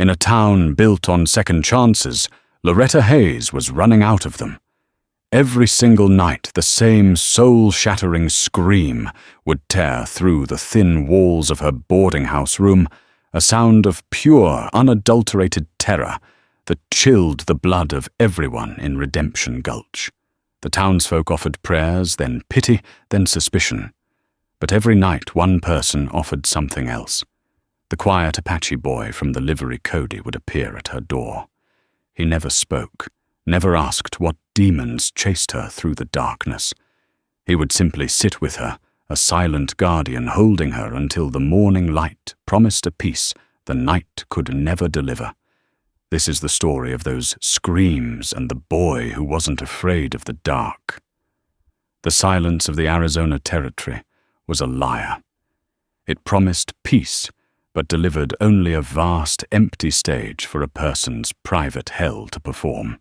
In a town built on second chances, Loretta Hayes was running out of them. Every single night, the same soul-shattering scream would tear through the thin walls of her boarding house room, a sound of pure, unadulterated terror that chilled the blood of everyone in Redemption Gulch. The townsfolk offered prayers, then pity, then suspicion. But every night one person offered something else. The quiet Apache boy from the livery Cody would appear at her door. He never spoke, never asked what demons chased her through the darkness. He would simply sit with her, a silent guardian holding her until the morning light promised a peace the night could never deliver. This is the story of those screams and the boy who wasn't afraid of the dark. The silence of the Arizona Territory was a liar. It promised peace, but delivered only a vast, empty stage for a person's private hell to perform.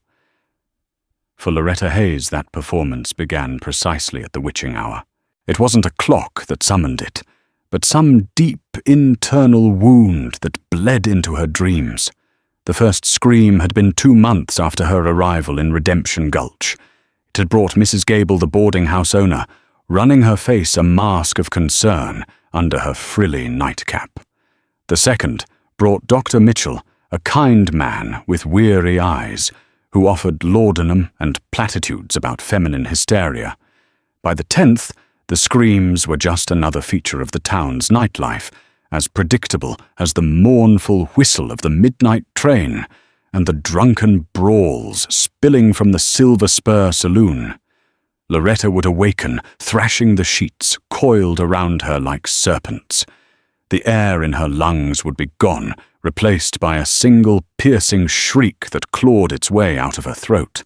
For Loretta Hayes, that performance began precisely at the witching hour. It wasn't a clock that summoned it, but some deep internal wound that bled into her dreams. The first scream had been 2 months after her arrival in Redemption Gulch. It had brought Mrs. Gable, the boarding house owner, running her face a mask of concern under her frilly nightcap. The second brought Dr. Mitchell, a kind man with weary eyes, who offered laudanum and platitudes about feminine hysteria. By the 10th, the screams were just another feature of the town's nightlife, as predictable as the mournful whistle of the midnight train and the drunken brawls spilling from the Silver Spur saloon. Loretta would awaken, thrashing the sheets coiled around her like serpents. The air in her lungs would be gone, replaced by a single piercing shriek that clawed its way out of her throat.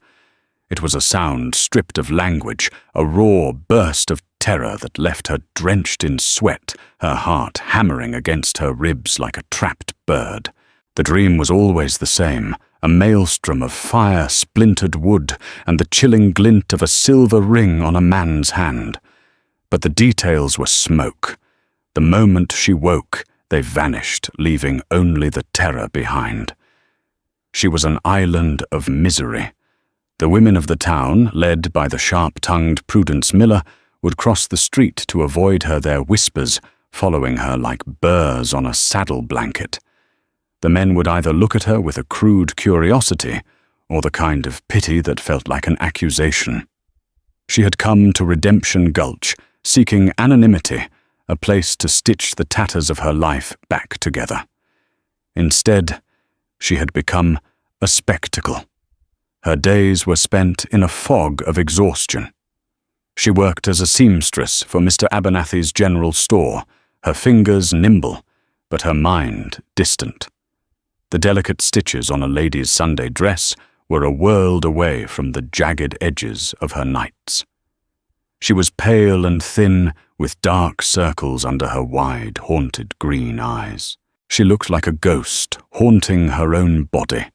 It was a sound stripped of language, a raw burst of terror that left her drenched in sweat, her heart hammering against her ribs like a trapped bird. The dream was always the same, a maelstrom of fire-splintered wood and the chilling glint of a silver ring on a man's hand. But the details were smoke. The moment she woke, they vanished, leaving only the terror behind. She was an island of misery. The women of the town, led by the sharp-tongued Prudence Miller, would cross the street to avoid her, their whispers following her like burrs on a saddle blanket. The men would either look at her with a crude curiosity or the kind of pity that felt like an accusation. She had come to Redemption Gulch, seeking anonymity, a place to stitch the tatters of her life back together. Instead, she had become a spectacle. Her days were spent in a fog of exhaustion. She worked as a seamstress for Mr. Abernathy's general store, her fingers nimble, but her mind distant. The delicate stitches on a lady's Sunday dress were a world away from the jagged edges of her nights. She was pale and thin, with dark circles under her wide, haunted green eyes. She looked like a ghost, haunting her own body.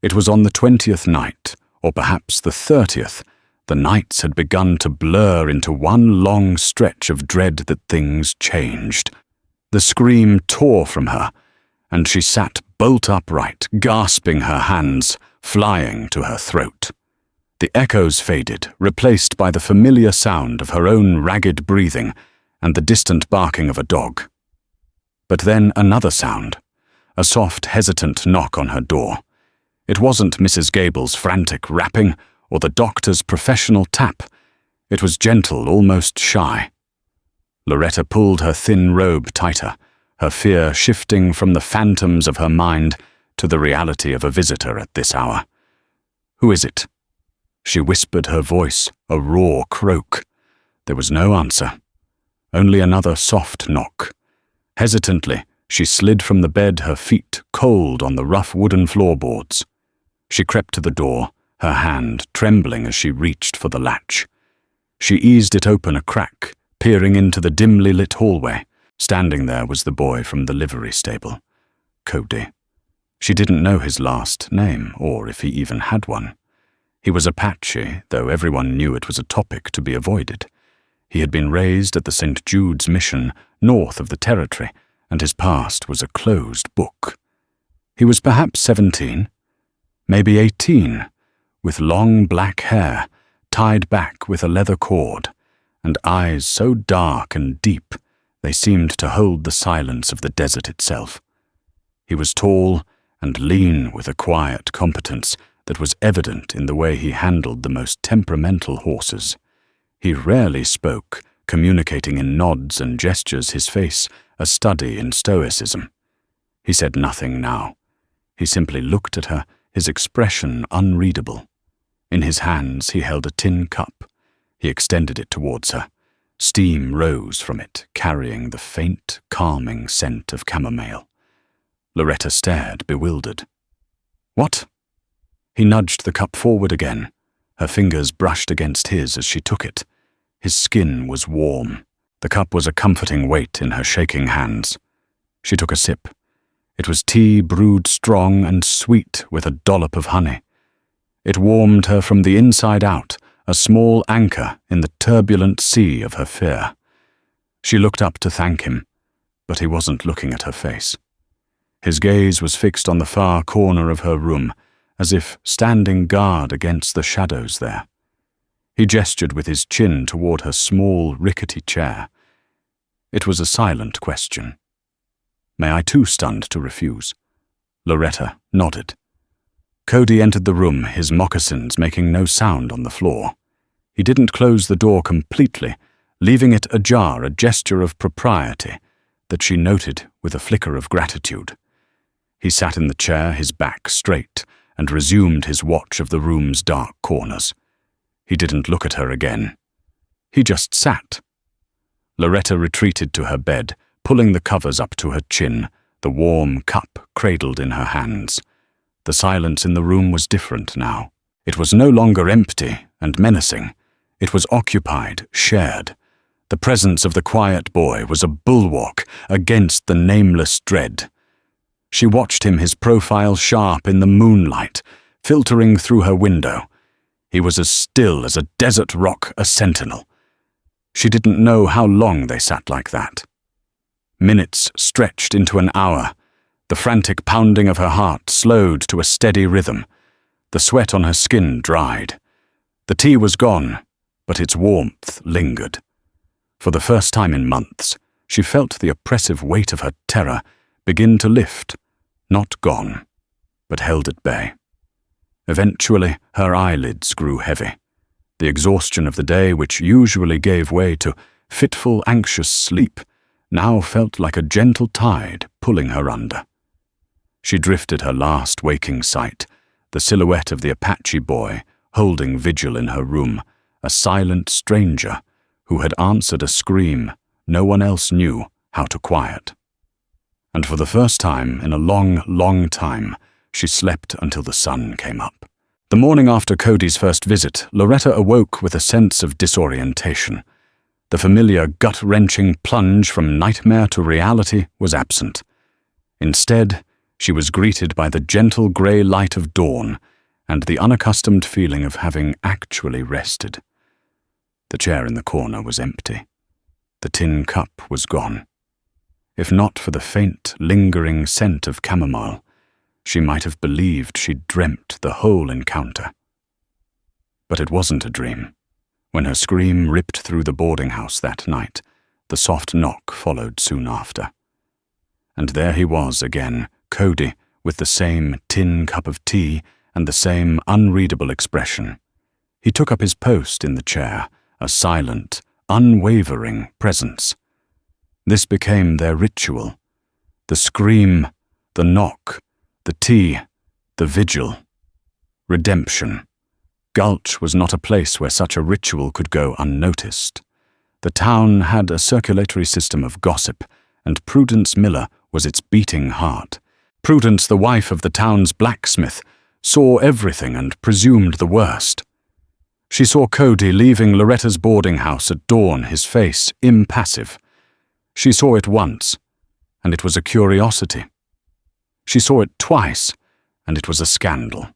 It was on the 20th night, or perhaps the 30th, the nights had begun to blur into one long stretch of dread that things changed. The scream tore from her, and she sat bolt upright, gasping, her hands flying to her throat. The echoes faded, replaced by the familiar sound of her own ragged breathing and the distant barking of a dog. But then another sound, a soft, hesitant knock on her door. It wasn't Mrs. Gable's frantic rapping or the doctor's professional tap. It was gentle, almost shy. Loretta pulled her thin robe tighter, her fear shifting from the phantoms of her mind to the reality of a visitor at this hour. "Who is it?" She whispered, her voice a raw croak. There was no answer, only another soft knock. Hesitantly, she slid from the bed, her feet cold on the rough wooden floorboards. She crept to the door, her hand trembling as she reached for the latch. She eased it open a crack, peering into the dimly lit hallway. Standing there was the boy from the livery stable, Cody. She didn't know his last name, or if he even had one. He was Apache, though everyone knew it was a topic to be avoided. He had been raised at the St. Jude's Mission, north of the territory, and his past was a closed book. He was perhaps 17, maybe 18, with long black hair tied back with a leather cord, and eyes so dark and deep they seemed to hold the silence of the desert itself. He was tall and lean with a quiet competence that was evident in the way he handled the most temperamental horses. He rarely spoke, communicating in nods and gestures, his face a study in stoicism. He said nothing now. He simply looked at her, his expression unreadable. In his hands he held a tin cup. He extended it towards her. Steam rose from it, carrying the faint, calming scent of chamomile. Loretta stared, bewildered. "What?" He nudged the cup forward again. Her fingers brushed against his as she took it. His skin was warm. The cup was a comforting weight in her shaking hands. She took a sip. It was tea brewed strong and sweet with a dollop of honey. It warmed her from the inside out, a small anchor in the turbulent sea of her fear. She looked up to thank him, but he wasn't looking at her face. His gaze was fixed on the far corner of her room, as if standing guard against the shadows there. He gestured with his chin toward her small, rickety chair. It was a silent question. "May I too?" stunned to refuse. Loretta nodded. Cody entered the room, his moccasins making no sound on the floor. He didn't close the door completely, leaving it ajar, a gesture of propriety that she noted with a flicker of gratitude. He sat in the chair, his back straight, and resumed his watch of the room's dark corners. He didn't look at her again. He just sat. Loretta retreated to her bed, pulling the covers up to her chin, the warm cup cradled in her hands. The silence in the room was different now. It was no longer empty and menacing. It was occupied, shared. The presence of the quiet boy was a bulwark against the nameless dread. She watched him, his profile sharp in the moonlight, filtering through her window. He was as still as a desert rock, a sentinel. She didn't know how long they sat like that. Minutes stretched into an hour. The frantic pounding of her heart slowed to a steady rhythm. The sweat on her skin dried. The tea was gone, but its warmth lingered. For the first time in months, she felt the oppressive weight of her terror begin to lift, not gone, but held at bay. Eventually, her eyelids grew heavy. The exhaustion of the day, which usually gave way to fitful, anxious sleep, now felt like a gentle tide pulling her under. She drifted her last waking sight, the silhouette of the Apache boy holding vigil in her room, a silent stranger who had answered a scream no one else knew how to quiet. And for the first time in a long, long time, she slept until the sun came up. The morning after Cody's first visit, Loretta awoke with a sense of disorientation. The familiar gut-wrenching plunge from nightmare to reality was absent. Instead, she was greeted by the gentle grey light of dawn and the unaccustomed feeling of having actually rested. The chair in the corner was empty. The tin cup was gone. If not for the faint, lingering scent of chamomile, she might have believed she'd dreamt the whole encounter. But it wasn't a dream. When her scream ripped through the boarding house that night, the soft knock followed soon after. And there he was again, Cody, with the same tin cup of tea and the same unreadable expression. He took up his post in the chair, a silent, unwavering presence. This became their ritual. The scream, the knock, the tea, the vigil. Redemption. Gulch was not a place where such a ritual could go unnoticed. The town had a circulatory system of gossip, and Prudence Miller was its beating heart. Prudence, the wife of the town's blacksmith, saw everything and presumed the worst. She saw Cody leaving Loretta's boarding house at dawn, his face impassive. She saw it once, and it was a curiosity. She saw it twice, and it was a scandal.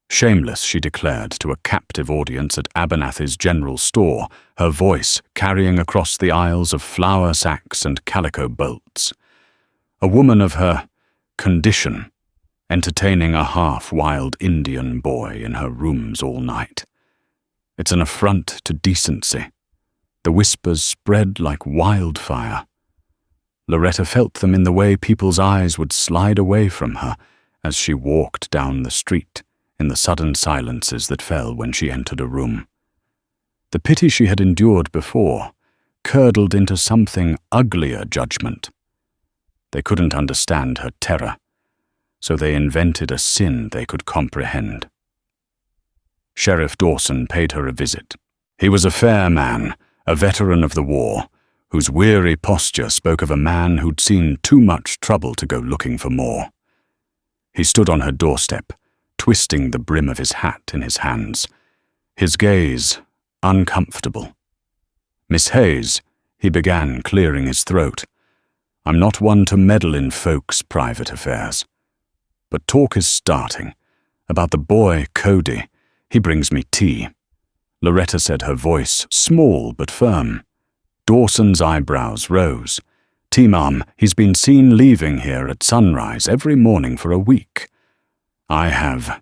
Shameless, she declared to a captive audience at Abernathy's general store, her voice carrying across the aisles of flour sacks and calico bolts. A woman of her condition entertaining a half-wild Indian boy in her rooms all night. It's an affront to decency. The whispers spread like wildfire. Loretta felt them in the way people's eyes would slide away from her as she walked down the street, in the sudden silences that fell when she entered a room. The pity she had endured before curdled into something uglier judgment. They couldn't understand her terror, so they invented a sin they could comprehend. Sheriff Dawson paid her a visit. He was a fair man, a veteran of the war, whose weary posture spoke of a man who'd seen too much trouble to go looking for more. He stood on her doorstep, twisting the brim of his hat in his hands, his gaze uncomfortable. "Miss Hayes," he began, clearing his throat, "I'm not one to meddle in folks' private affairs. But talk is starting. About the boy, Cody, he brings me tea." Loretta said, her voice small but firm. Dawson's eyebrows rose. "Tea, ma'am, he's been seen leaving here at sunrise every morning for a week. I have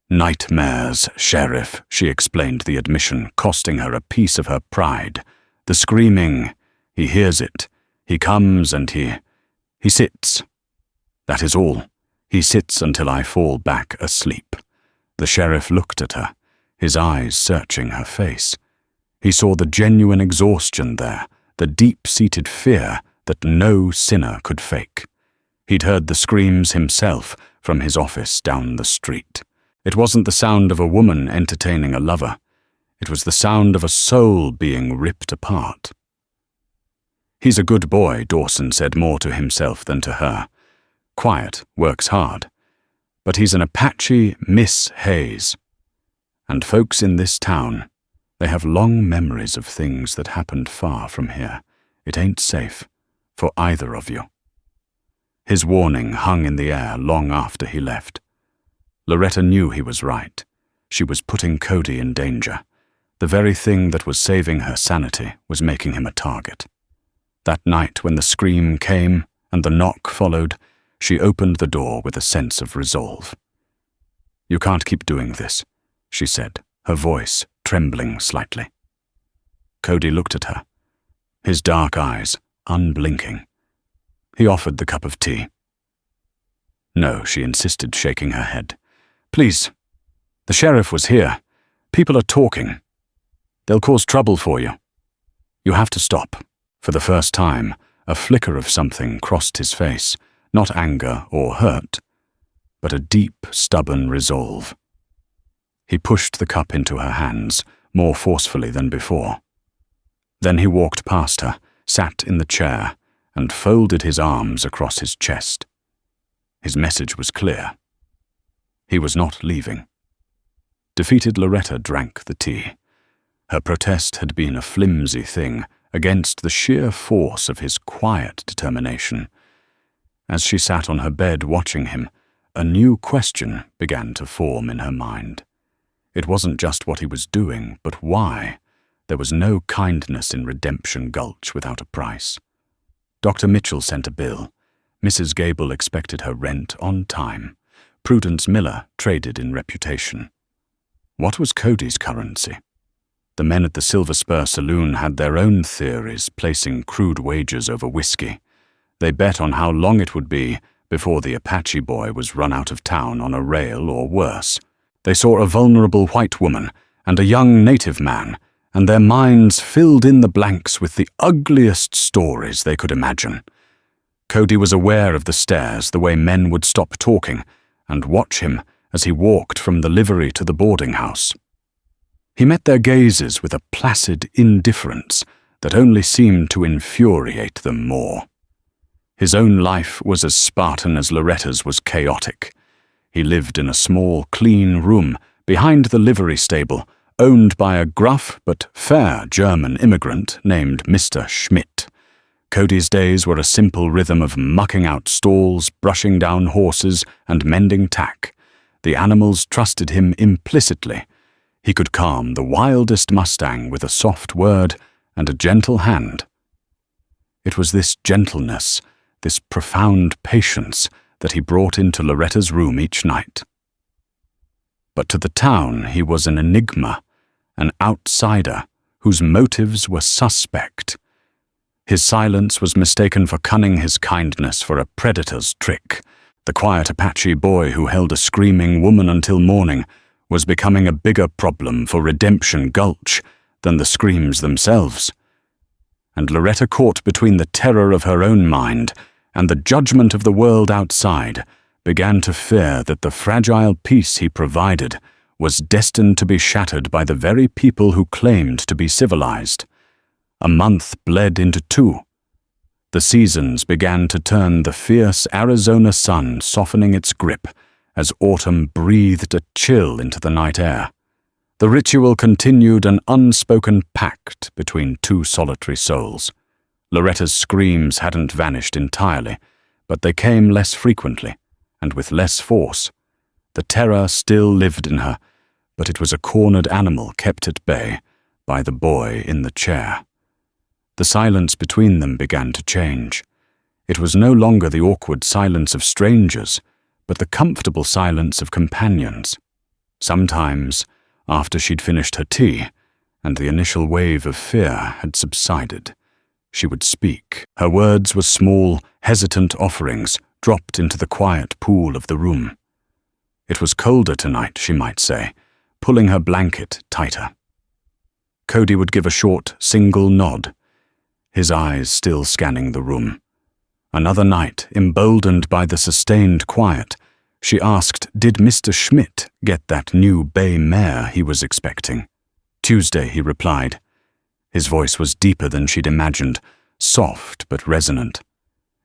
nightmares, Sheriff," she explained the admission, costing her a piece of her pride. "The screaming, he hears it. He comes and he sits. That is all. He sits until I fall back asleep." The sheriff looked at her, his eyes searching her face. He saw the genuine exhaustion there, the deep-seated fear that no sinner could fake. He'd heard the screams himself from his office down the street. It wasn't the sound of a woman entertaining a lover. It was the sound of a soul being ripped apart. "He's a good boy," Dawson said more to himself than to her. "Quiet, works hard. But he's an Apache Miss Hayes. And folks in this town, they have long memories of things that happened far from here. It ain't safe for either of you." His warning hung in the air long after he left. Loretta knew he was right. She was putting Cody in danger. The very thing that was saving her sanity was making him a target. That night when the scream came and the knock followed, she opened the door with a sense of resolve. "You can't keep doing this," she said, her voice trembling slightly. Cody looked at her, his dark eyes unblinking. He offered the cup of tea. "No," she insisted, shaking her head. "Please, the sheriff was here. People are talking. They'll cause trouble for you. You have to stop." For the first time, a flicker of something crossed his face, not anger or hurt, but a deep, stubborn resolve. He pushed the cup into her hands, more forcefully than before. Then he walked past her, sat in the chair, and folded his arms across his chest. His message was clear. He was not leaving. Defeated Loretta drank the tea. Her protest had been a flimsy thing against the sheer force of his quiet determination. As she sat on her bed watching him, a new question began to form in her mind. It wasn't just what he was doing, but why. There was no kindness in Redemption Gulch without a price. Dr. Mitchell sent a bill. Mrs. Gable expected her rent on time. Prudence Miller traded in reputation. What was Cody's currency? The men at the Silver Spur Saloon had their own theories, placing crude wagers over whiskey. They bet on how long it would be before the Apache boy was run out of town on a rail or worse. They saw a vulnerable white woman and a young native man, and their minds filled in the blanks with the ugliest stories they could imagine. Cody was aware of the stares, the way men would stop talking, and watch him as he walked from the livery to the boarding house. He met their gazes with a placid indifference that only seemed to infuriate them more. His own life was as Spartan as Loretta's was chaotic. He lived in a small, clean room behind the livery stable, owned by a gruff but fair German immigrant named Mr. Schmidt. Cody's days were a simple rhythm of mucking out stalls, brushing down horses, and mending tack. The animals trusted him implicitly. He could calm the wildest mustang with a soft word and a gentle hand. It was this gentleness, this profound patience, that he brought into Loretta's room each night. But to the town he was an enigma, an outsider whose motives were suspect. His silence was mistaken for cunning, his kindness for a predator's trick. The quiet Apache boy who held a screaming woman until morning was becoming a bigger problem for Redemption Gulch than the screams themselves. And Loretta, caught between the terror of her own mind and the judgment of the world outside, began to fear that the fragile peace he provided was destined to be shattered by the very people who claimed to be civilized. A month bled into 2. The seasons began to turn, the fierce Arizona sun softening its grip as autumn breathed a chill into the night air. The ritual continued, an unspoken pact between 2 solitary souls. Loretta's screams hadn't vanished entirely, but they came less frequently and with less force. The terror still lived in her, but it was a cornered animal kept at bay by the boy in the chair. The silence between them began to change. It was no longer the awkward silence of strangers, but the comfortable silence of companions. Sometimes, after she'd finished her tea, and the initial wave of fear had subsided, she would speak. Her words were small, hesitant offerings dropped into the quiet pool of the room. It was colder tonight, she might say, pulling her blanket tighter. Cody would give a short, single nod, his eyes still scanning the room. Another night, emboldened by the sustained quiet, she asked, did Mr. Schmidt get that new bay mare he was expecting? Tuesday, he replied. His voice was deeper than she'd imagined, soft but resonant.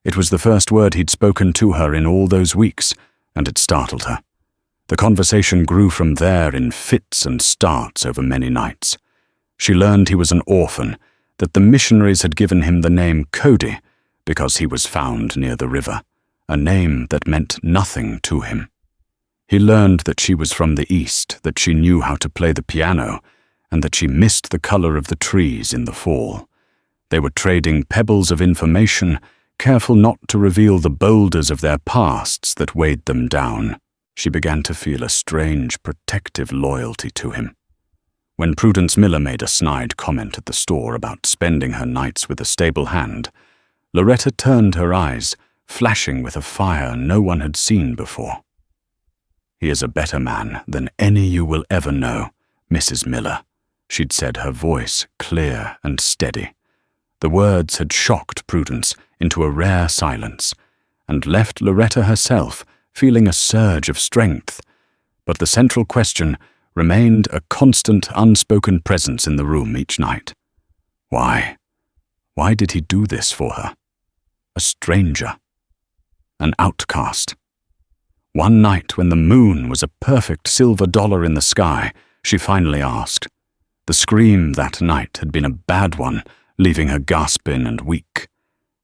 It was the first word he'd spoken to her in all those weeks, and it startled her. The conversation grew from there in fits and starts over many nights. She learned he was an orphan, that the missionaries had given him the name Cody because he was found near the river, a name that meant nothing to him. He learned that she was from the East, that she knew how to play the piano, and that she missed the color of the trees in the fall. They were trading pebbles of information, careful not to reveal the boulders of their pasts that weighed them down. She began to feel a strange, protective loyalty to him. When Prudence Miller made a snide comment at the store about spending her nights with a stable hand, Loretta turned her eyes, flashing with a fire no one had seen before. "He is a better man than any you will ever know, Mrs. Miller," she'd said, her voice clear and steady. The words had shocked Prudence into a rare silence and left Loretta herself feeling a surge of strength. But the central question remained a constant, unspoken presence in the room each night. Why? Why did he do this for her? A stranger. An outcast. One night when the moon was a perfect silver dollar in the sky, she finally asked. The scream that night had been a bad one, leaving her gasping and weak.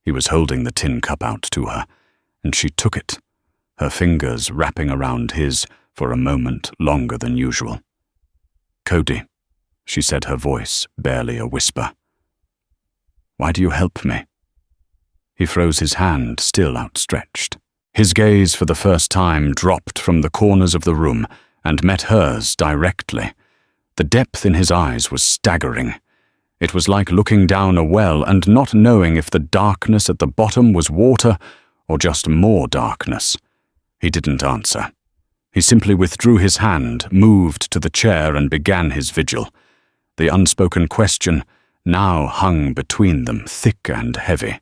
He was holding the tin cup out to her, and she took it, her fingers wrapping around his for a moment longer than usual. "Cody," she said, her voice barely a whisper. "Why do you help me?" He froze, his hand still outstretched. His gaze for the first time dropped from the corners of the room and met hers directly. The depth in his eyes was staggering. It was like looking down a well and not knowing if the darkness at the bottom was water or just more darkness. He didn't answer. He simply withdrew his hand, moved to the chair, and began his vigil. The unspoken question now hung between them, thick and heavy.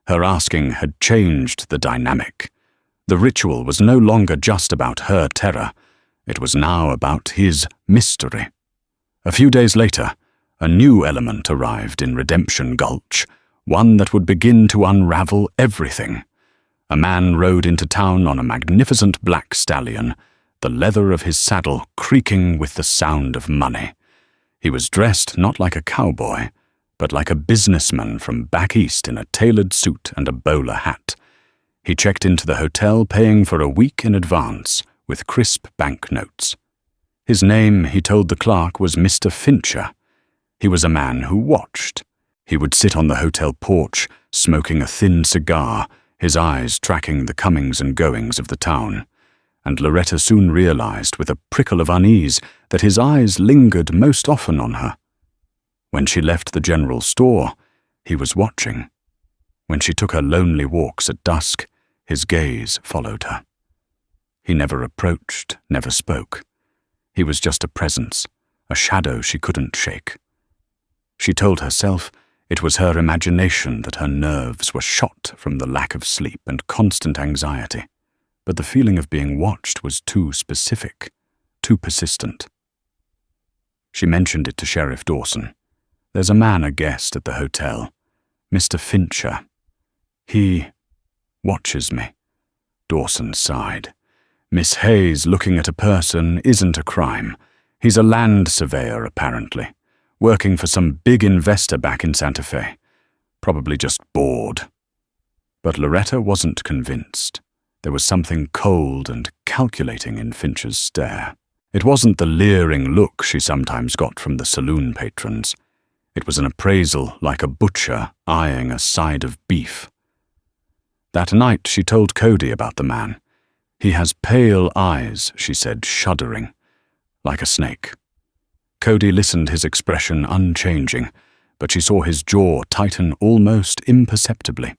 Her asking had changed the dynamic. The ritual was no longer just about her terror. It was now about his mystery. A few days later, a new element arrived in Redemption Gulch, one that would begin to unravel everything. A man rode into town on a magnificent black stallion, the leather of his saddle creaking with the sound of money. He was dressed not like a cowboy, but like a businessman from back east in a tailored suit and a bowler hat. He checked into the hotel, paying for a week in advance with crisp banknotes. His name, he told the clerk, was Mr. Fincher. He was a man who watched. He would sit on the hotel porch, smoking a thin cigar, his eyes tracking the comings and goings of the town, and Loretta soon realized with a prickle of unease that his eyes lingered most often on her. When she left the general store, he was watching. When she took her lonely walks at dusk, his gaze followed her. He never approached, never spoke. He was just a presence, a shadow she couldn't shake. She told herself it was her imagination that her nerves were shot from the lack of sleep and constant anxiety, but the feeling of being watched was too specific, too persistent. She mentioned it to Sheriff Dawson. There's a man a guest at the hotel, Mr. Fincher. He watches me. Dawson sighed. Miss Hayes looking at a person isn't a crime. He's a land surveyor, apparently, working for some big investor back in Santa Fe. Probably just bored. But Loretta wasn't convinced. There was something cold and calculating in Fincher's stare. It wasn't the leering look she sometimes got from the saloon patrons. It was an appraisal like a butcher eyeing a side of beef. That night she told Cody about the man. He has pale eyes, she said, shuddering, like a snake. Cody listened, his expression unchanging, but she saw his jaw tighten almost imperceptibly.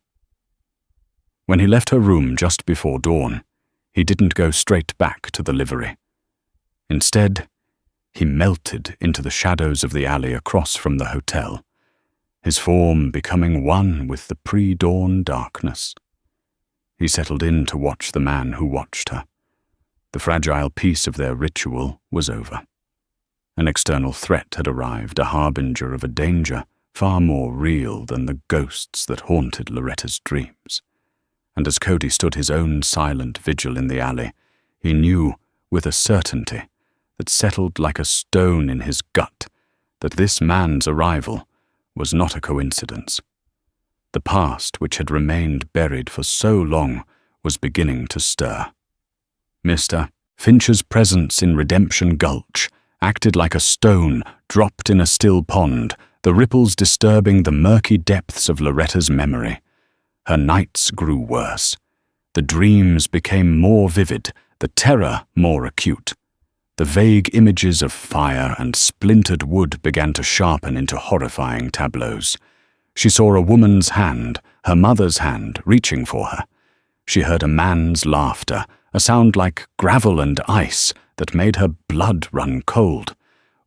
When he left her room just before dawn, he didn't go straight back to the livery. Instead, he melted into the shadows of the alley across from the hotel, his form becoming one with the pre-dawn darkness. He settled in to watch the man who watched her. The fragile piece of their ritual was over. An external threat had arrived, a harbinger of a danger far more real than the ghosts that haunted Loretta's dreams. And as Cody stood his own silent vigil in the alley, he knew with a certainty that settled like a stone in his gut that this man's arrival was not a coincidence. The past, which had remained buried for so long, was beginning to stir. Mr. Fincher's presence in Redemption Gulch acted like a stone dropped in a still pond, the ripples disturbing the murky depths of Loretta's memory. Her nights grew worse. The dreams became more vivid, the terror more acute. The vague images of fire and splintered wood began to sharpen into horrifying tableaus. She saw a woman's hand, her mother's hand, reaching for her. She heard a man's laughter, a sound like gravel and ice that made her blood run cold.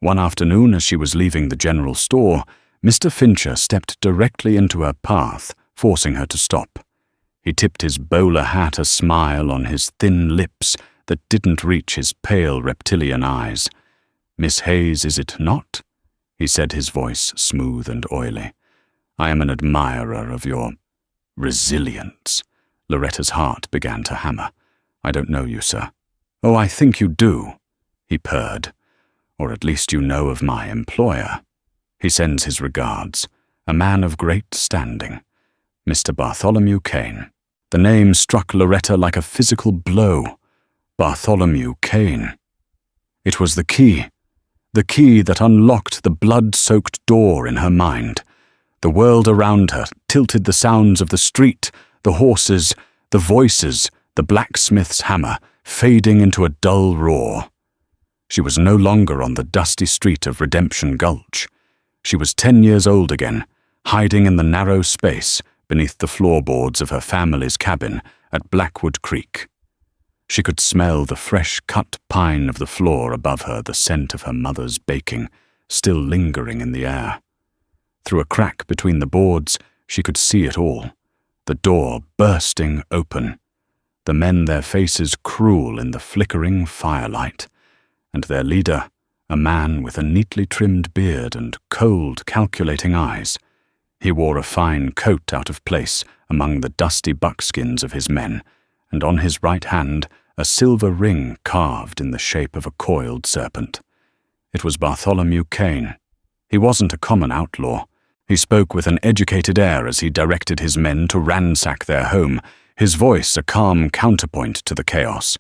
One afternoon, as she was leaving the general store, Mr. Fincher stepped directly into her path, forcing her to stop. He tipped his bowler hat, a smile on his thin lips that didn't reach his pale reptilian eyes. "Miss Hayes, is it not?" he said, his voice smooth and oily. "I am an admirer of your resilience." Loretta's heart began to hammer. "I don't know you, sir." "Oh, I think you do," he purred. "Or at least you know of my employer. He sends his regards, a man of great standing, Mr. Bartholomew Kane." The name struck Loretta like a physical blow. Bartholomew Kane. It was the key that unlocked the blood-soaked door in her mind. The world around her tilted, the sounds of the street, the horses, the voices, the blacksmith's hammer, fading into a dull roar. She was no longer on the dusty street of Redemption Gulch. She was 10 years old again, hiding in the narrow space beneath the floorboards of her family's cabin at Blackwood Creek. She could smell the fresh-cut pine of the floor above her, the scent of her mother's baking, still lingering in the air. Through a crack between the boards, she could see it all. The door bursting open. The men, their faces cruel in the flickering firelight. And their leader, a man with a neatly trimmed beard and cold, calculating eyes. He wore a fine coat out of place among the dusty buckskins of his men, and on his right hand a silver ring carved in the shape of a coiled serpent. It was Bartholomew Kane. He wasn't a common outlaw. He spoke with an educated air as he directed his men to ransack their home, his voice a calm counterpoint to the chaos.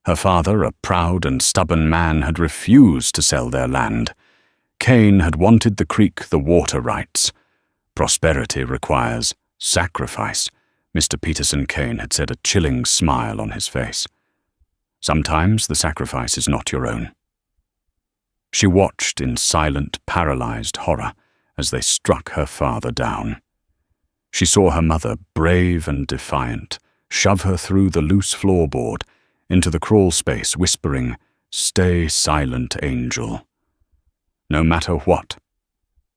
Her father, a proud and stubborn man, had refused to sell their land. Kane had wanted the creek the water rights. Prosperity requires sacrifice, Mr. Peterson Kane had said, a chilling smile on his face. Sometimes the sacrifice is not your own. She watched in silent, paralyzed horror as they struck her father down. She saw her mother, brave and defiant, shove her through the loose floorboard into the crawl space, whispering, "Stay silent, angel." No matter what.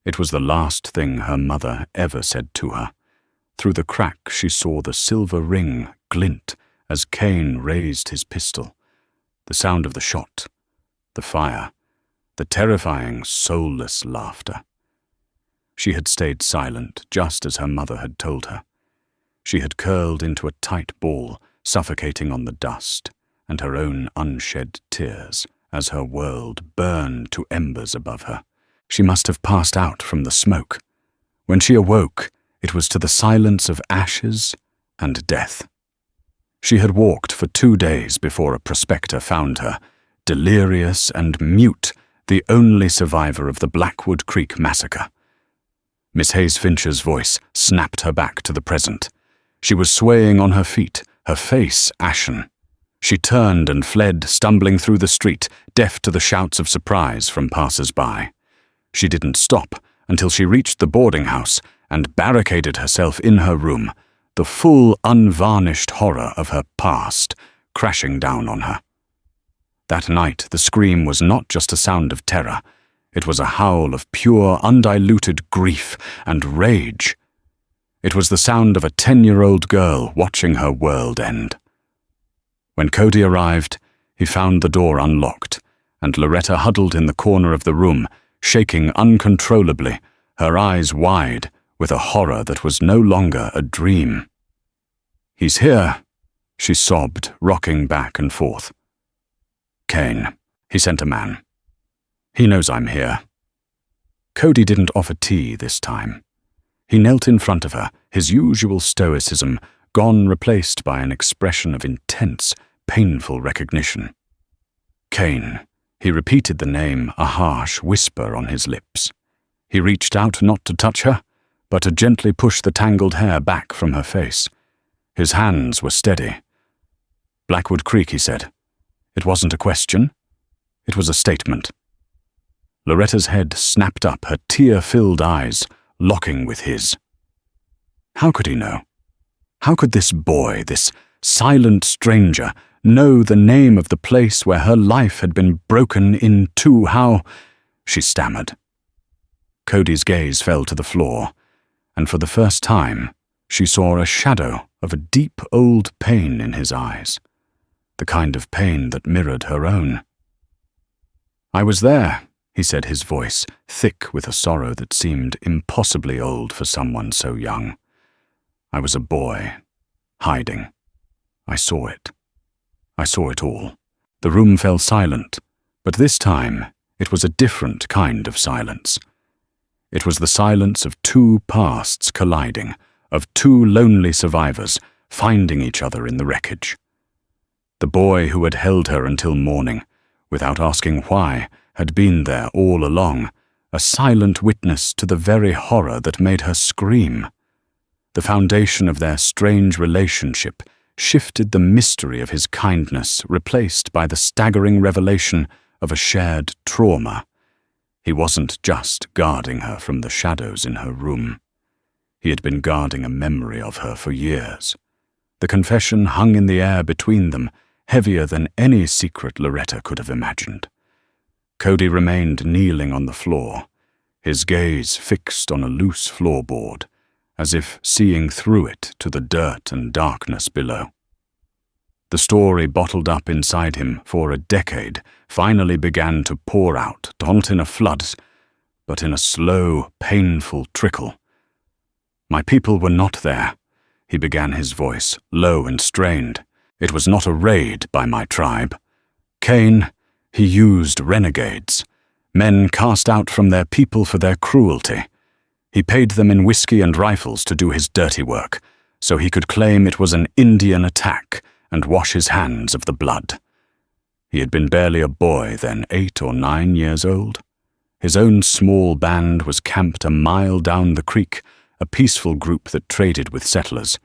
It was the last thing her mother ever said to her. Through the crack she saw the silver ring glint as Kane raised his pistol. The sound of the shot, the fire, the terrifying, soulless laughter. She had stayed silent, just as her mother had told her. She had curled into a tight ball, suffocating on the dust and her own unshed tears as her world burned to embers above her. She must have passed out from the smoke. When she awoke, it was to the silence of ashes and death. She had walked for 2 days before a prospector found her, delirious and mute, the only survivor of the Blackwood Creek massacre. Miss Hayes Finch's voice snapped her back to the present. She was swaying on her feet, her face ashen. She turned and fled, stumbling through the street, deaf to the shouts of surprise from passers-by. She didn't stop until she reached the boarding house and barricaded herself in her room, the full, unvarnished horror of her past crashing down on her. That night, the scream was not just a sound of terror. It was a howl of pure, undiluted grief and rage. It was the sound of a 10-year-old girl watching her world end. When Cody arrived, he found the door unlocked, and Loretta huddled in the corner of the room, shaking uncontrollably, her eyes wide with a horror that was no longer a dream. "He's here," she sobbed, rocking back and forth. "Kane, he sent a man. He knows I'm here." Cody didn't offer tea this time. He knelt in front of her, his usual stoicism gone, replaced by an expression of intense, painful recognition. "Kane." He repeated the name, a harsh whisper on his lips. He reached out not to touch her, but to gently push the tangled hair back from her face. His hands were steady. "Blackwood Creek," he said. It wasn't a question. It was a statement. Loretta's head snapped up, her tear-filled eyes locking with his. How could he know? How could this boy, this silent stranger, know the name of the place where her life had been broken in two? How? She stammered. Cody's gaze fell to the floor, and for the first time, she saw a shadow of a deep old pain in his eyes, the kind of pain that mirrored her own. "I was there," he said, his voice thick with a sorrow that seemed impossibly old for someone so young. "I was a boy, hiding. I saw it. I saw it all." The room fell silent, but this time it was a different kind of silence. It was the silence of two pasts colliding, of two lonely survivors finding each other in the wreckage. The boy who had held her until morning, without asking why, had been there all along, a silent witness to the very horror that made her scream. The foundation of their strange relationship shifted the mystery of his kindness, replaced by the staggering revelation of a shared trauma. He wasn't just guarding her from the shadows in her room. He had been guarding a memory of her for years. The confession hung in the air between them, heavier than any secret Loretta could have imagined. Cody remained kneeling on the floor, his gaze fixed on a loose floorboard, as if seeing through it to the dirt and darkness below. The story bottled up inside him for a decade finally began to pour out, not in a flood, but in a slow, painful trickle. "My people were not there," he began, his voice low and strained. "It was not a raid by my tribe. Kane, he used renegades, men cast out from their people for their cruelty. He paid them in whiskey and rifles to do his dirty work, so he could claim it was an Indian attack and wash his hands of the blood. He had been barely a boy then, 8 or 9 years old. His own small band was camped a mile down the creek, a peaceful group that traded with settlers.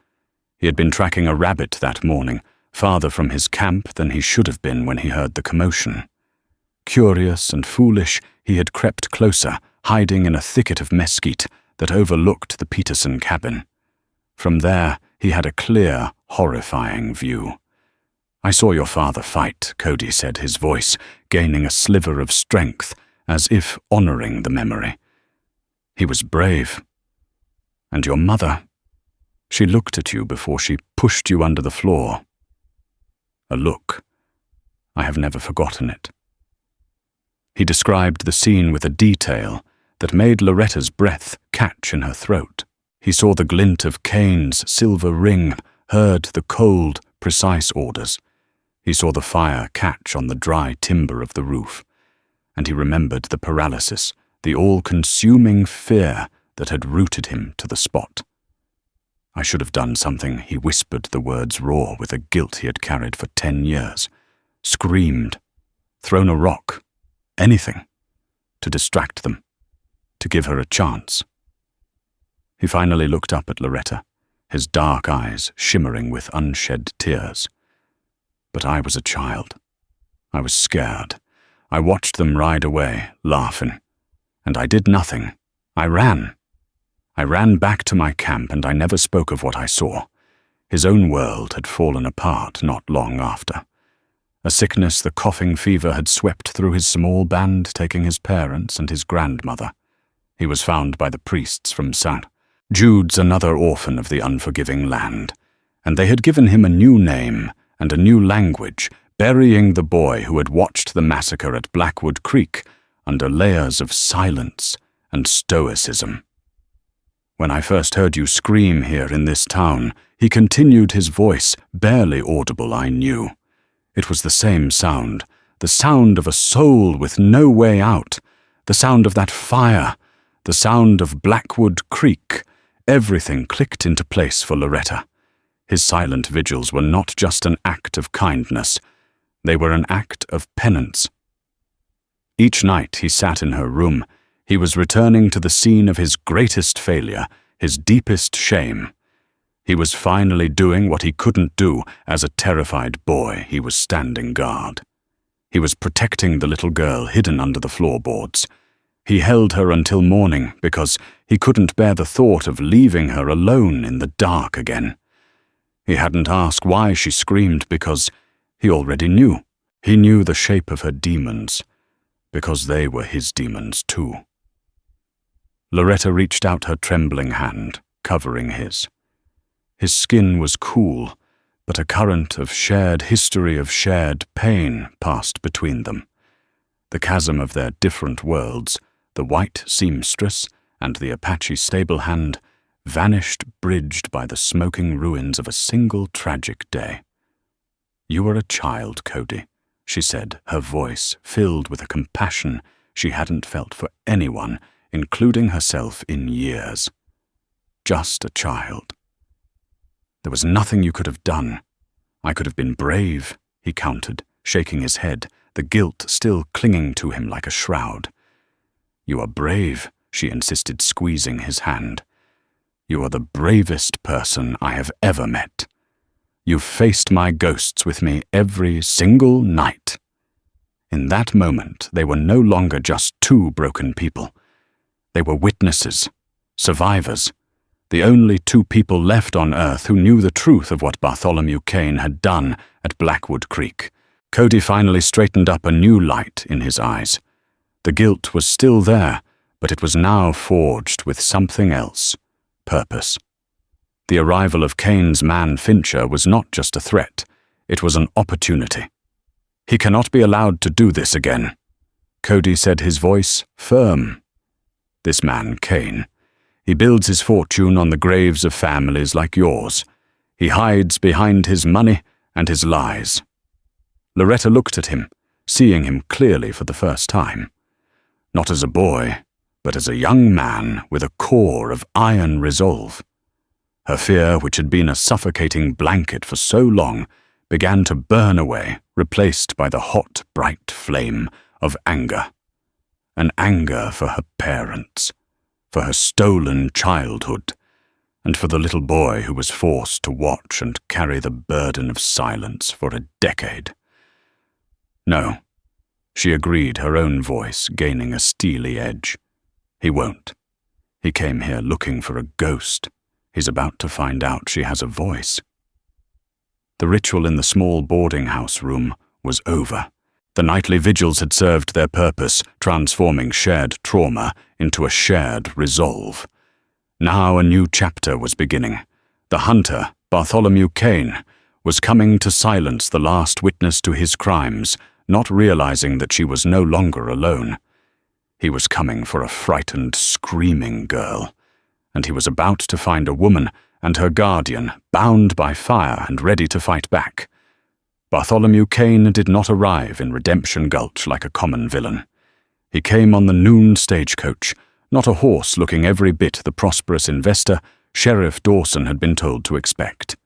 He had been tracking a rabbit that morning, farther from his camp than he should have been when he heard the commotion. Curious and foolish, he had crept closer, hiding in a thicket of mesquite that overlooked the Peterson cabin. From there, he had a clear, horrifying view. "I saw your father fight," Cody said, his voice gaining a sliver of strength, as if honoring the memory. "He was brave. And your mother, she looked at you before she pushed you under the floor. A look. I have never forgotten it." He described the scene with a detail that made Loretta's breath catch in her throat. He saw the glint of Cain's silver ring, heard the cold, precise orders. He saw the fire catch on the dry timber of the roof, and he remembered the paralysis, the all-consuming fear that had rooted him to the spot. "I should have done something," he whispered the words raw with a guilt he had carried for 10 years. Screamed, thrown a rock, anything, to distract them, to give her a chance. He finally looked up at Loretta, his dark eyes shimmering with unshed tears. "But I was a child. I was scared. I watched them ride away, laughing. And I did nothing. I ran. I ran back to my camp, and I never spoke of what I saw." His own world had fallen apart not long after. A sickness, the coughing fever, had swept through his small band, taking his parents and his grandmother. He was found by the priests from St. Jude's, another orphan of the unforgiving land, and they had given him a new name and a new language, burying the boy who had watched the massacre at Blackwood Creek under layers of silence and stoicism. "When I first heard you scream here in this town," he continued, his voice barely audible, "I knew. It was the same sound, the sound of a soul with no way out, the sound of that fire, the sound of Blackwood Creek." Everything clicked into place for Loretta. His silent vigils were not just an act of kindness, they were an act of penance. Each night he sat in her room, he was returning to the scene of his greatest failure, his deepest shame. He was finally doing what he couldn't do as a terrified boy. He was standing guard. He was protecting the little girl hidden under the floorboards. He held her until morning because he couldn't bear the thought of leaving her alone in the dark again. He hadn't asked why she screamed because he already knew. He knew the shape of her demons, because they were his demons too. Loretta reached out her trembling hand, covering his. His skin was cool, but a current of shared history, of shared pain, passed between them. The chasm of their different worlds, the white seamstress and the Apache stable hand, vanished, bridged by the smoking ruins of a single tragic day. "You were a child, Cody," she said, her voice filled with a compassion she hadn't felt for anyone, including herself, in years. "Just a child. There was nothing you could have done. I could have been brave," he countered, shaking his head, the guilt still clinging to him like a shroud. "You are brave," she insisted, squeezing his hand. "You are the bravest person I have ever met. You've faced my ghosts with me every single night." In that moment, they were no longer just two broken people. They were witnesses, survivors, the only two people left on Earth who knew the truth of what Bartholomew Cain had done at Blackwood Creek. Cody finally straightened up, a new light in his eyes. The guilt was still there, but it was now forged with something else: purpose. The arrival of Cain's man Fincher was not just a threat, it was an opportunity. "He cannot be allowed to do this again," Cody said, his voice firm. "This man, Cain, he builds his fortune on the graves of families like yours. He hides behind his money and his lies." Loretta looked at him, seeing him clearly for the first time. Not as a boy, but as a young man with a core of iron resolve. Her fear, which had been a suffocating blanket for so long, began to burn away, replaced by the hot, bright flame of anger. An anger for her parents, for her stolen childhood, and for the little boy who was forced to watch and carry the burden of silence for a decade. No, she agreed, her own voice gaining a steely edge. He won't. He came here looking for a ghost. He's about to find out she has a voice. The ritual in the small boarding house room was over. The nightly vigils had served their purpose, transforming shared trauma into a shared resolve. Now a new chapter was beginning. The hunter, Bartholomew Kane, was coming to silence the last witness to his crimes, not realizing that she was no longer alone. He was coming for a frightened, screaming girl, and he was about to find a woman and her guardian bound by fire and ready to fight back. Bartholomew Kane did not arrive in Redemption Gulch like a common villain. He came on the noon stagecoach, not a horse looking every bit the prosperous investor Sheriff Dawson had been told to expect.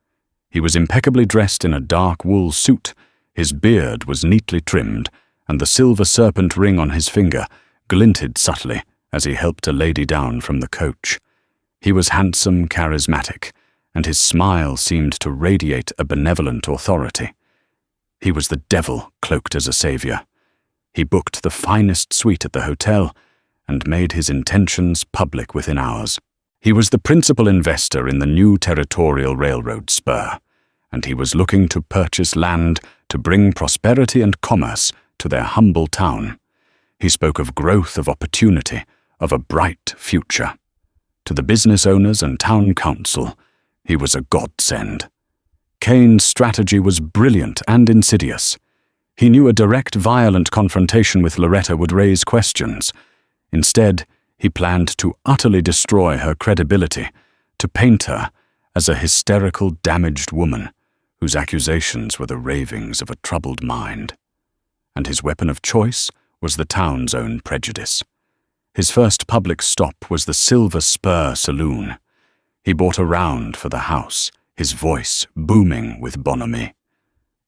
He was impeccably dressed in a dark wool suit, his beard was neatly trimmed, and the silver serpent ring on his finger glinted subtly as he helped a lady down from the coach. He was handsome, charismatic, and his smile seemed to radiate a benevolent authority. He was the devil cloaked as a savior. He booked the finest suite at the hotel and made his intentions public within hours. He was the principal investor in the new territorial railroad spur, and he was looking to purchase land to bring prosperity and commerce to their humble town. He spoke of growth, of opportunity, of a bright future. To the business owners and town council, he was a godsend. Kane's strategy was brilliant and insidious. He knew a direct, violent confrontation with Loretta would raise questions. Instead, he planned to utterly destroy her credibility, to paint her as a hysterical, damaged woman whose accusations were the ravings of a troubled mind. And his weapon of choice was the town's own prejudice. His first public stop was the Silver Spur Saloon. He bought a round for the house, his voice booming with bonhomie.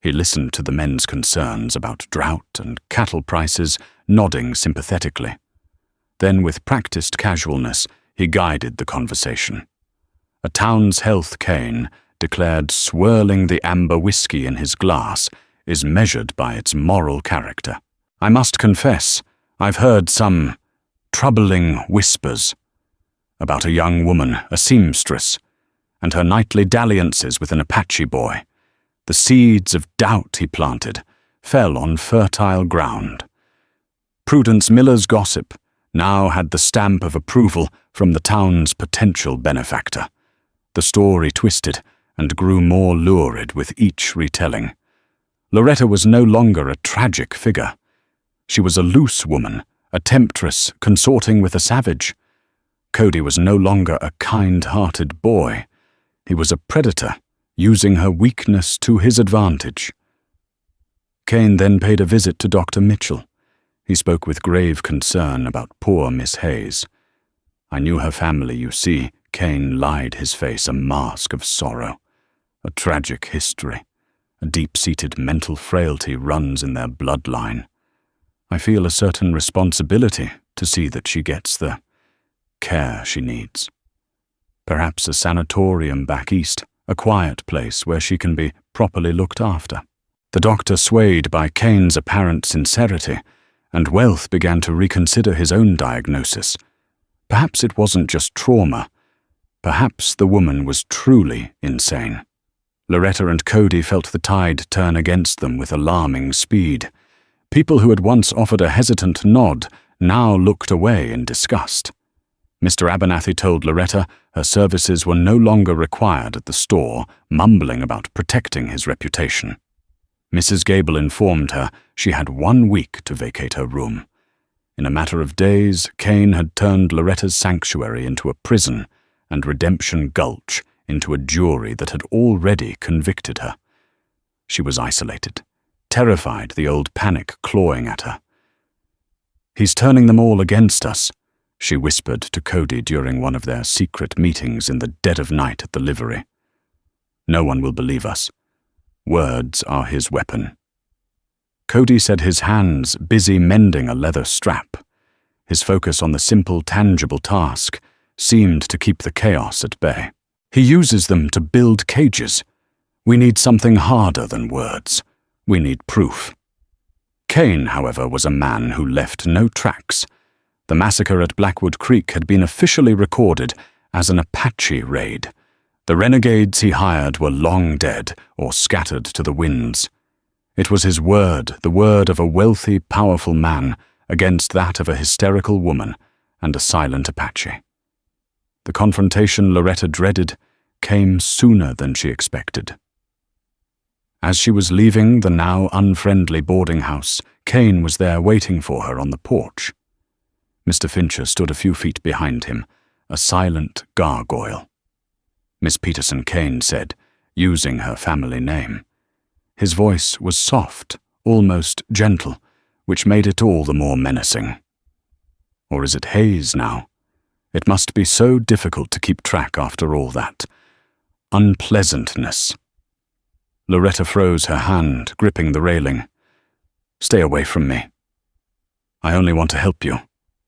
He listened to the men's concerns about drought and cattle prices, nodding sympathetically. Then, with practiced casualness, he guided the conversation. A town's health Kane declared swirling the amber whiskey in his glass is measured by its moral character. I must confess, I've heard some troubling whispers about a young woman, a seamstress, and her nightly dalliances with an Apache boy. The seeds of doubt he planted fell on fertile ground. Prudence Miller's gossip now had the stamp of approval from the town's potential benefactor. The story twisted and grew more lurid with each retelling. Loretta was no longer a tragic figure. She was a loose woman, a temptress consorting with a savage. Cody was no longer a kind-hearted boy. He was a predator, using her weakness to his advantage. Kane then paid a visit to Dr. Mitchell. He spoke with grave concern about poor Miss Hayes. I knew her family, you see. Kane lied his face a mask of sorrow. A tragic history. A deep-seated mental frailty runs in their bloodline. I feel a certain responsibility to see that she gets the care she needs. Perhaps a sanatorium back east, a quiet place where she can be properly looked after. The doctor, swayed by Kane's apparent sincerity, and Wealth began to reconsider his own diagnosis. Perhaps it wasn't just trauma. Perhaps the woman was truly insane. Loretta and Cody felt the tide turn against them with alarming speed. People who had once offered a hesitant nod now looked away in disgust. Mr. Abernathy told Loretta her services were no longer required at the store, mumbling about protecting his reputation. Mrs. Gable informed her she had 1 week to vacate her room. In a matter of days, Kane had turned Loretta's sanctuary into a prison and Redemption Gulch into a jury that had already convicted her. She was isolated, terrified, the old panic clawing at her. "He's turning them all against us," she whispered to Cody during one of their secret meetings in the dead of night at the livery. "No one will believe us. Words are his weapon." Cody said, his hands busy mending a leather strap. His focus on the simple, tangible task seemed to keep the chaos at bay. He uses them to build cages. We need something harder than words. We need proof. Kane, however, was a man who left no tracks. The massacre at Blackwood Creek had been officially recorded as an Apache raid. The renegades he hired were long dead or scattered to the winds. It was his word, the word of a wealthy, powerful man, against that of a hysterical woman and a silent Apache. The confrontation Loretta dreaded came sooner than she expected. As she was leaving the now unfriendly boarding house, Kane was there waiting for her on the porch. Mr. Fincher stood a few feet behind him, a silent gargoyle. Miss Peterson Kane said, using her family name. His voice was soft, almost gentle, which made it all the more menacing. Or is it Hayes now? It must be so difficult to keep track after all that. Unpleasantness. Loretta froze her hand, gripping the railing. "Stay away from me." "I only want to help you,"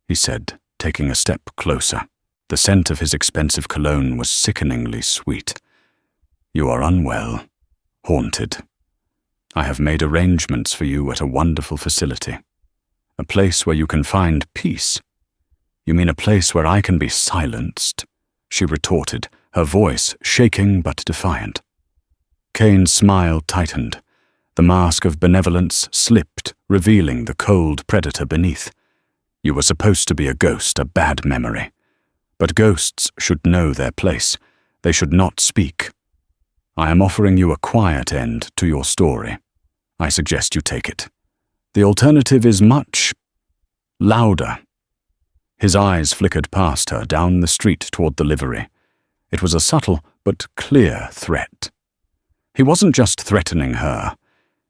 he said, taking a step closer. The scent of his expensive cologne was sickeningly sweet. "You are unwell, haunted. I have made arrangements for you at a wonderful facility. A place where you can find peace." "You mean a place where I can be silenced?" she retorted, her voice shaking but defiant. Kane's smile tightened. The mask of benevolence slipped, revealing the cold predator beneath. "You were supposed to be a ghost, a bad memory. But ghosts should know their place. They should not speak. I am offering you a quiet end to your story. I suggest you take it. The alternative is much louder." His eyes flickered past her down the street toward the livery. It was a subtle but clear threat. He wasn't just threatening her.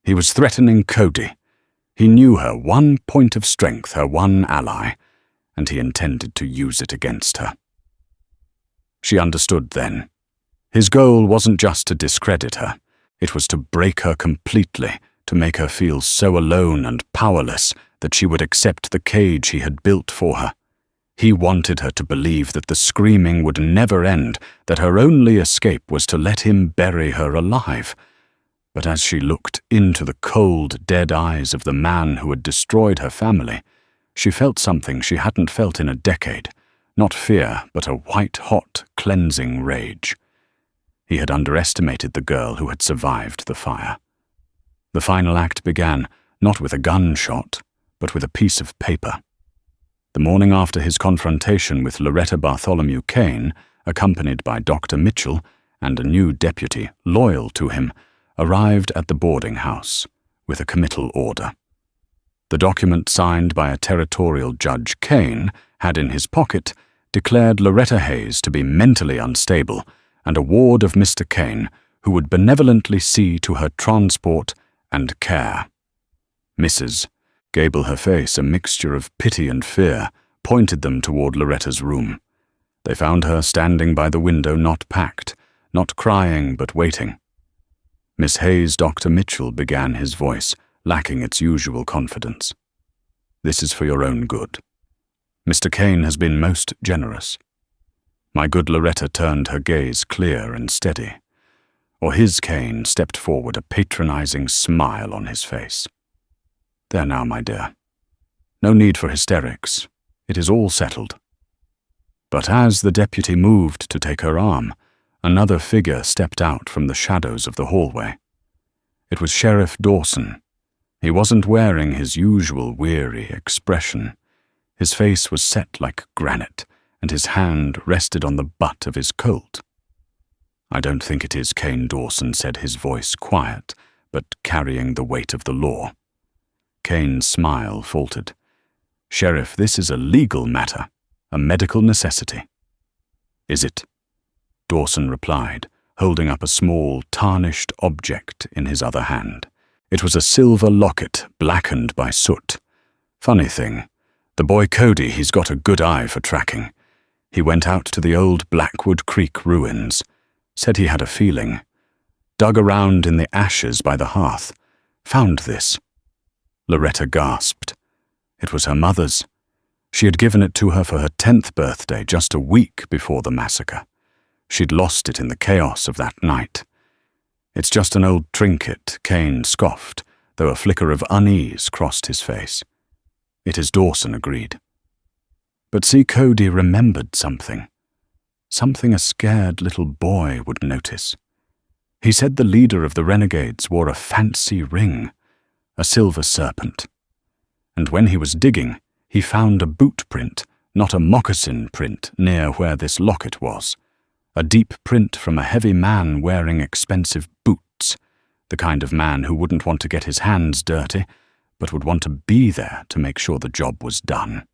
He was threatening Cody. He knew her one point of strength, her one ally, and he intended to use it against her. She understood then. His goal wasn't just to discredit her. It was to break her completely, to make her feel so alone and powerless that she would accept the cage he had built for her. He wanted her to believe that the screaming would never end, that her only escape was to let him bury her alive. But as she looked into the cold, dead eyes of the man who had destroyed her family, she felt something she hadn't felt in a decade. Not fear, but a white-hot, cleansing rage. He had underestimated the girl who had survived the fire. The final act began, not with a gunshot, but with a piece of paper. The morning after his confrontation with Loretta Bartholomew Kane, accompanied by Dr. Mitchell and a new deputy loyal to him, arrived at the boarding house with a committal order. The document signed by a territorial Judge Kane had in his pocket declared Loretta Hayes to be mentally unstable and a ward of Mr. Kane who would benevolently see to her transport and care. Mrs. Gable, her face a mixture of pity and fear, pointed them toward Loretta's room. They found her standing by the window, not packed, not crying but waiting. Miss Hayes, Dr. Mitchell began his voice, lacking its usual confidence. "This is for your own good. Mr. Kane has been most generous." My good Loretta turned her gaze clear and steady, or his Kane stepped forward, a patronizing smile on his face. "There now, my dear. No need for hysterics. It is all settled." But as the deputy moved to take her arm, another figure stepped out from the shadows of the hallway. It was Sheriff Dawson. He wasn't wearing his usual weary expression. His face was set like granite, and his hand rested on the butt of his Colt. "I don't think it is," Kane Dawson said, his voice quiet, but carrying the weight of the law. Kane's smile faltered. "Sheriff, this is a legal matter, a medical necessity." "Is it?" Dawson replied, holding up a small, tarnished object in his other hand. It was a silver locket, blackened by soot. Funny thing, the boy Cody, he's got a good eye for tracking. He went out to the old Blackwood Creek ruins, said he had a feeling, dug around in the ashes by the hearth, found this. Loretta gasped. It was her mother's. She had given it to her for her 10th birthday, just a week before the massacre. She'd lost it in the chaos of that night. "It's just an old trinket," Kane scoffed, though a flicker of unease crossed his face. "It is," Dawson agreed. But see, Cody remembered something. Something a scared little boy would notice. He said the leader of the renegades wore a fancy ring, a silver serpent. And when he was digging, he found a boot print, not a moccasin print, near where this locket was. A deep print from a heavy man wearing expensive boots, the kind of man who wouldn't want to get his hands dirty, but would want to be there to make sure the job was done.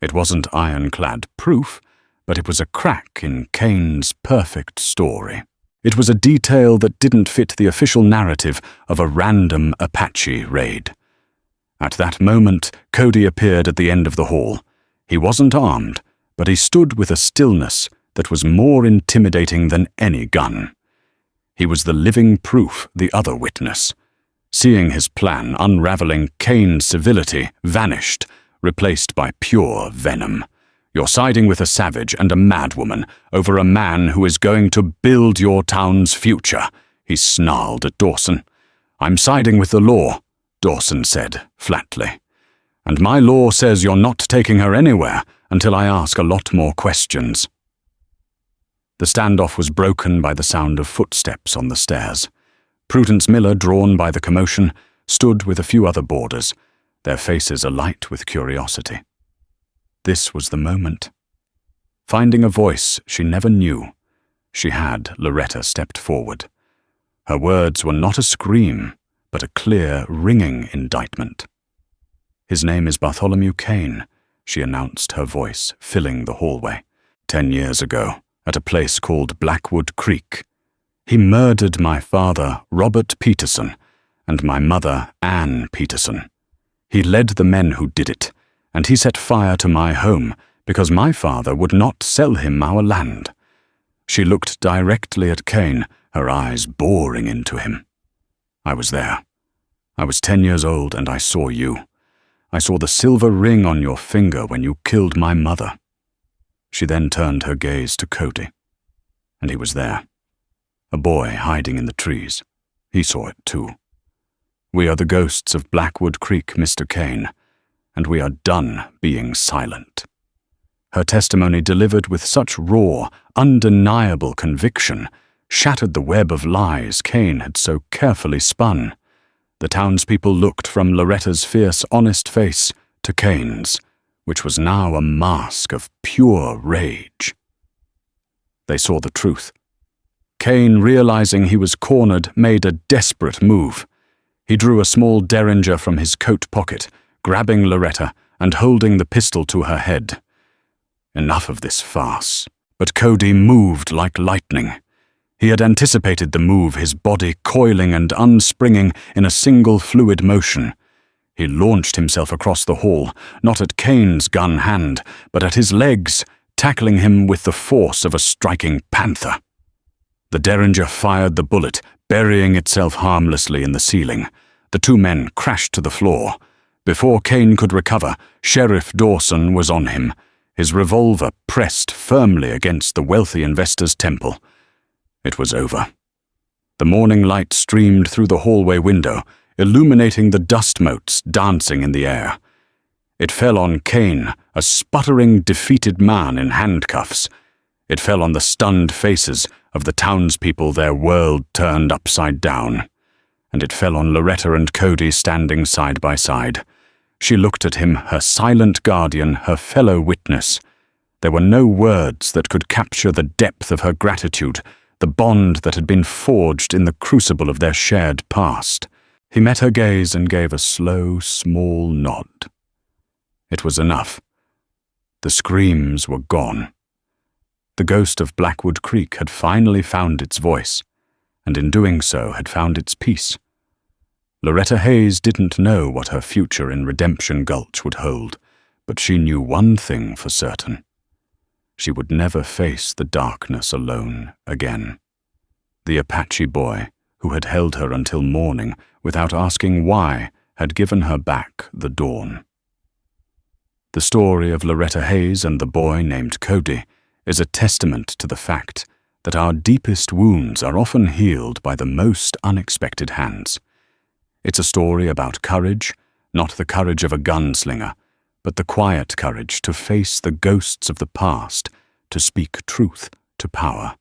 It wasn't ironclad proof, but it was a crack in Kane's perfect story. It was a detail that didn't fit the official narrative of a random Apache raid. At that moment, Cody appeared at the end of the hall. He wasn't armed, but he stood with a stillness that was more intimidating than any gun. He was the living proof, the other witness. Seeing his plan unraveling, Kane's civility vanished, replaced by pure venom. "You're siding with a savage and a madwoman over a man who is going to build your town's future," he snarled at Dawson. "I'm siding with the law," Dawson said flatly. "And my law says you're not taking her anywhere until I ask a lot more questions." The standoff was broken by the sound of footsteps on the stairs. Prudence Miller, drawn by the commotion, stood with a few other boarders, their faces alight with curiosity. This was the moment. Finding a voice she never knew, she had Loretta stepped forward. Her words were not a scream, but a clear, ringing indictment. "His name is Bartholomew Kane," she announced, her voice filling the hallway. 10 years ago, at a place called Blackwood Creek. He murdered my father, Robert Peterson, and my mother, Anne Peterson. He led the men who did it, and he set fire to my home because my father would not sell him our land. She looked directly at Kane, her eyes boring into him. "I was there. I was 10 years old and I saw you. I saw the silver ring on your finger when you killed my mother." She then turned her gaze to Cody. And he was there. A boy hiding in the trees. He saw it too. "We are the ghosts of Blackwood Creek, Mr. Kane, and we are done being silent." Her testimony, delivered with such raw, undeniable conviction, shattered the web of lies Kane had so carefully spun. The townspeople looked from Loretta's fierce, honest face to Kane's, which was now a mask of pure rage. They saw the truth. Kane, realizing he was cornered, made a desperate move. He drew a small derringer from his coat pocket, grabbing Loretta and holding the pistol to her head. Enough of this farce. But Cody moved like lightning. He had anticipated the move, his body coiling and unspringing in a single fluid motion. He launched himself across the hall, not at Kane's gun hand, but at his legs, tackling him with the force of a striking panther. The derringer fired the bullet, burying itself harmlessly in the ceiling. The two men crashed to the floor. Before Kane could recover, Sheriff Dawson was on him, his revolver pressed firmly against the wealthy investor's temple. It was over. The morning light streamed through the hallway window, illuminating the dust motes dancing in the air. It fell on Kane, a sputtering, defeated man in handcuffs. It fell on the stunned faces of the townspeople, their world turned upside down. And it fell on Loretta and Cody standing side by side. She looked at him, her silent guardian, her fellow witness. There were no words that could capture the depth of her gratitude, the bond that had been forged in the crucible of their shared past. He met her gaze and gave a slow, small nod. It was enough. The screams were gone. The ghost of Blackwood Creek had finally found its voice, and in doing so had found its peace. Loretta Hayes didn't know what her future in Redemption Gulch would hold, but she knew one thing for certain. She would never face the darkness alone again. The Apache boy, who had held her until morning without asking why, had given her back the dawn. The story of Loretta Hayes and the boy named Cody is a testament to the fact that our deepest wounds are often healed by the most unexpected hands. It's a story about courage, not the courage of a gunslinger, but the quiet courage to face the ghosts of the past, to speak truth to power,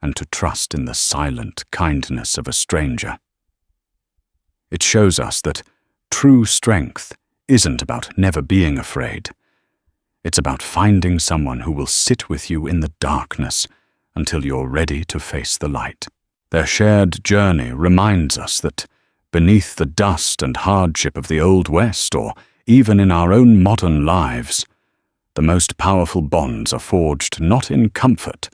and to trust in the silent kindness of a stranger. It shows us that true strength isn't about never being afraid. It's about finding someone who will sit with you in the darkness until you're ready to face the light. Their shared journey reminds us that beneath the dust and hardship of the Old West, or even in our own modern lives, the most powerful bonds are forged not in comfort,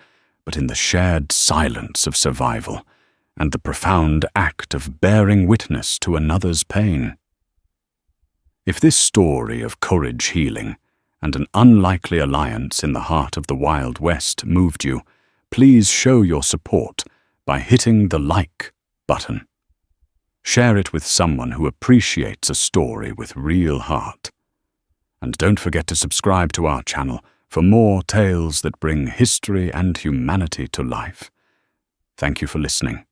but in the shared silence of survival and the profound act of bearing witness to another's pain. If this story of courage healing and an unlikely alliance in the heart of the Wild West moved you, please show your support by hitting the like button. Share it with someone who appreciates a story with real heart. And don't forget to subscribe to our channel for more tales that bring history and humanity to life. Thank you for listening.